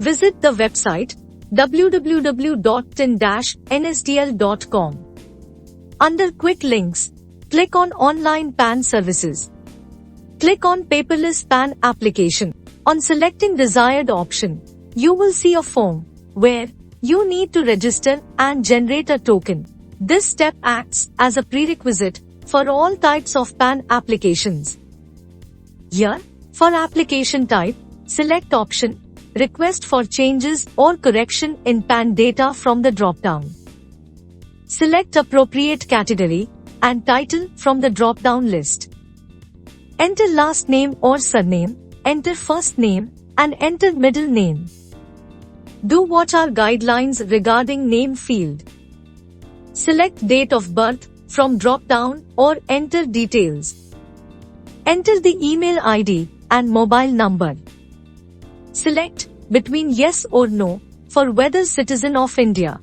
Visit the website www.tin-nsdl.com. Under Quick Links, click on Online PAN Services. Click on Paperless PAN Application. On selecting desired option, you will see a form where you need to register and generate a token. This step acts as a prerequisite for all types of PAN applications. Here, for application type, select option Request for changes or correction in PAN data from the drop-down. Select appropriate category and title from the drop-down list. Enter last name or surname, enter first name, and enter middle name. Do what are guidelines regarding name field. Select date of birth from drop-down or enter details. Enter the email ID and mobile number. Select between yes or no for whether citizen of India.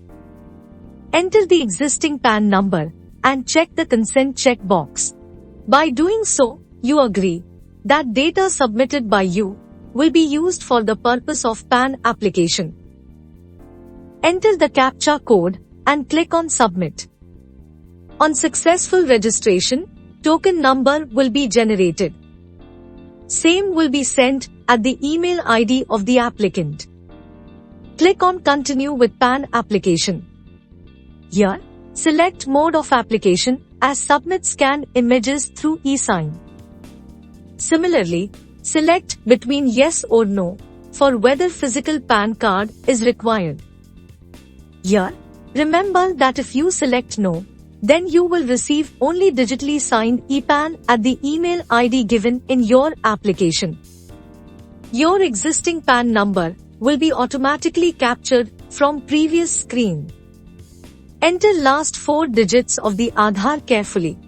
Enter the existing PAN number and check the consent checkbox. By doing so, you agree that data submitted by you will be used for the purpose of PAN application. Enter the CAPTCHA code and click on Submit. On successful registration, token number will be generated. Same will be sent at the email ID of the applicant. Click on Continue with PAN application. Here, select Mode of application as Submit Scan images through eSign. Similarly, select between yes or no for whether physical PAN card is required. Here, remember that if you select no, then you will receive only digitally signed ePAN at the email ID given in your application. Your existing PAN number will be automatically captured from previous screen. Enter last 4 digits of the Aadhaar carefully.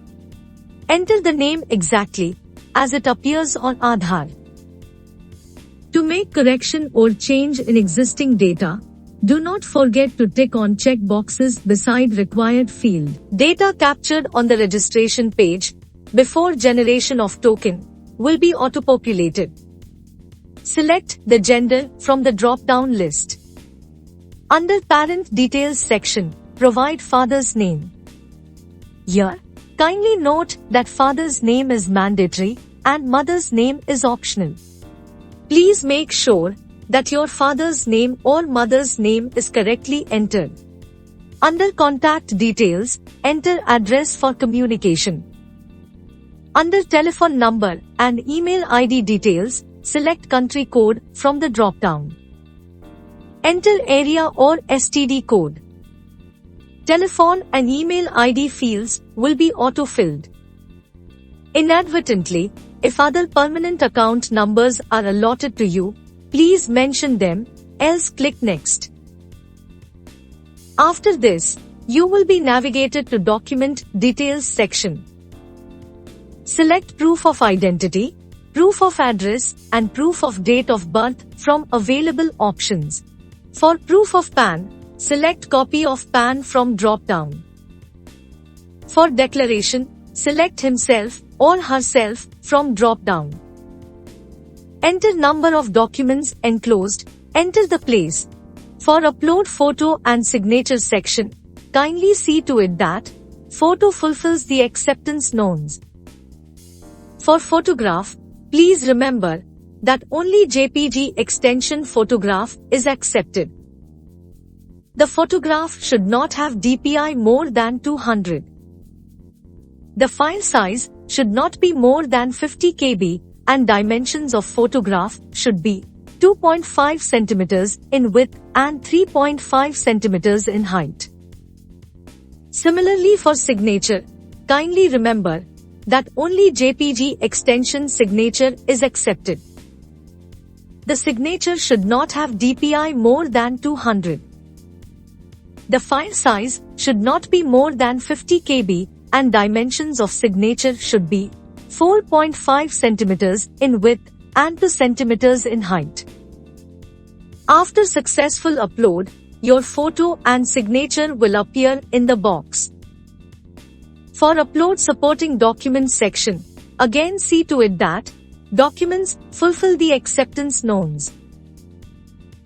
Enter the name exactly as it appears on Aadhaar. To make correction or change in existing data, do not forget to tick on check boxes beside required field. Data captured on the registration page before generation of token will be auto-populated. Select the gender from the drop-down list. Under Parent Details section, provide father's name. Here, kindly note that father's name is mandatory and mother's name is optional. Please make sure that your father's name or mother's name is correctly entered. Under Contact Details, enter address for communication. Under Telephone Number and Email ID details, select country code from the drop-down. Enter area or STD code. Telephone and email ID fields will be auto-filled. Inadvertently, if other permanent account numbers are allotted to you, please mention them, else click Next. After this, you will be navigated to Document Details section. Select Proof of Identity, Proof of Address, and Proof of Date of Birth from available options. For Proof of PAN, select Copy of PAN from drop-down. For Declaration, select himself or herself from drop-down. Enter number of documents enclosed, enter the place. For Upload Photo and Signature section, kindly see to it that photo fulfills the acceptance norms. For Photograph, please remember that only JPG extension photograph is accepted. The photograph should not have DPI more than 200. The file size should not be more than 50 KB and dimensions of photograph should be 2.5 cm in width and 3.5 cm in height. Similarly for signature, kindly remember that only JPG extension signature is accepted. The signature should not have DPI more than 200. The file size should not be more than 50 KB and dimensions of signature should be 4.5 cm in width and 2 cm in height. After successful upload, your photo and signature will appear in the box. For Upload Supporting Documents section, again see to it that documents fulfill the acceptance norms.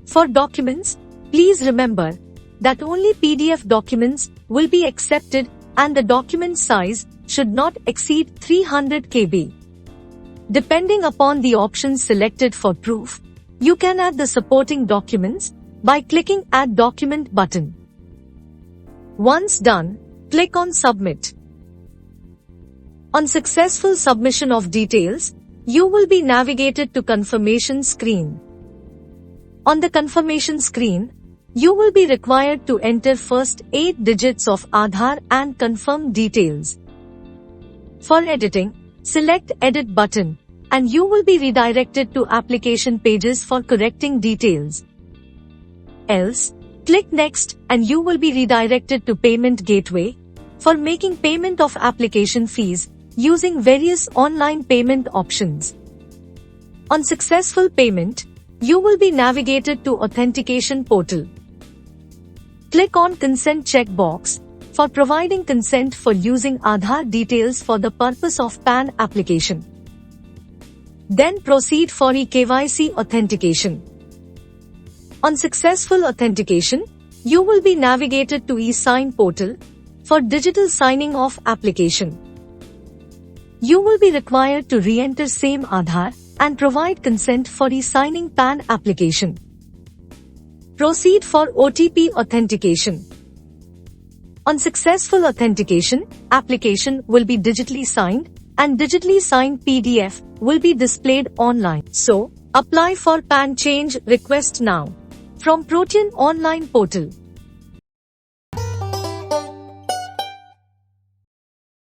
For documents, please remember that only PDF documents will be accepted and the document size should not exceed 300 KB. Depending upon the options selected for proof, you can add the supporting documents by clicking Add Document button. Once done, click on Submit. On successful submission of details, you will be navigated to confirmation screen. On the confirmation screen, you will be required to enter first 8 digits of Aadhaar and confirm details. For editing, select Edit button and you will be redirected to application pages for correcting details. Else, click Next and you will be redirected to Payment Gateway for making payment of application fees using various online payment options. On successful payment, you will be navigated to Authentication portal. Click on Consent checkbox for providing consent for using Aadhaar details for the purpose of PAN application. Then proceed for eKYC authentication. On successful authentication, you will be navigated to eSign portal for digital signing of application. You will be required to re-enter same Aadhaar and provide consent for e-signing PAN application. Proceed for OTP authentication. On successful authentication, application will be digitally signed and digitally signed PDF will be displayed online. So, apply for PAN change request now from Protean online portal.